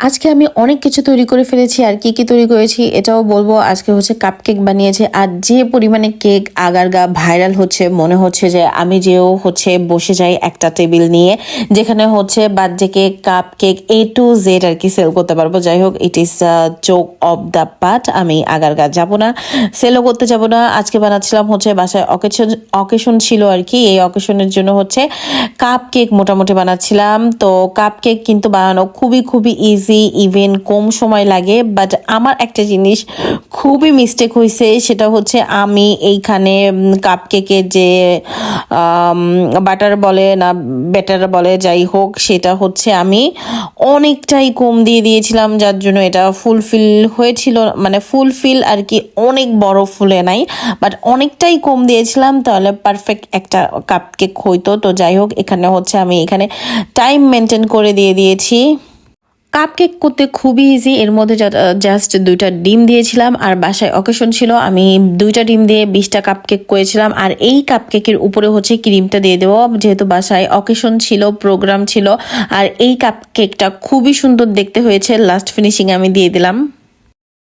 আজকে আমি অনেক কিছু তৈরি করে ফেলেছি আর কি কি তৈরি করেছি এটাও বলবো। আজকে হচ্ছে কাপ কেক বানিয়েছে আর যে পরিমাণে কেক আগারগা ভাইরাল হচ্ছে মনে হচ্ছে যে আমি যেও হচ্ছে বসে যাই একটা টেবিল নিয়ে যেখানে হচ্ছে birthday cake cup cake A to Z আর কি সেল করতে পারবো। যাই হোক it is choke of the part. আমি আগারগা যাব না, সেলও করতে যাব না। আজকে বানাচ্ছিলাম হচ্ছে বাসায় অকেশন ছিল আর কি, এই অকেশনের জন্য হচ্ছে কাপ কেক মোটামুটি বানাচ্ছিলাম। তো কাপ কেক কিন্তু বানানো খুবই খুবই ইজি, ইভেন কম সময় লাগে। বাট আমার একটা জিনিস খুবই মিস্টেক হয়েছে, সেটা হচ্ছে আমি এইখানে কাপ কেকের যে বাটার বলে না ব্যাটার বলে যাই হোক সেটা হচ্ছে আমি অনেকটাই কম দিয়ে দিয়েছিলাম, যার জন্য এটা ফুলফিল হয়েছিল, মানে ফুলফিল আর কি অনেক বড় ফুলে নাই, বাট অনেকটাই কম দিয়েছিলাম, তাহলে পারফেক্ট একটা কাপ কেক হইতো। তো যাই হোক এখানে হচ্ছে আমি এখানে টাইম মেনটেন করে দিয়ে দিয়েছি। কাপ কেক করতে খুবই ইজি, এর মধ্যে জাস্ট 2টা ডিম দিয়েছিলাম আর বাসায় অকেশন ছিল, আমি 2টা ডিম দিয়ে 20টা কাপ কেক করেছিলাম। আর এই কাপ কেকের উপরে হচ্ছে ক্রিমটা দিয়ে দেবো, যেহেতু বাসায় অকেশন ছিল, প্রোগ্রাম ছিল। আর এই কাপ কেকটা খুবই সুন্দর দেখতে হয়েছে, লাস্ট ফিনিশিং আমি দিয়ে দিলাম।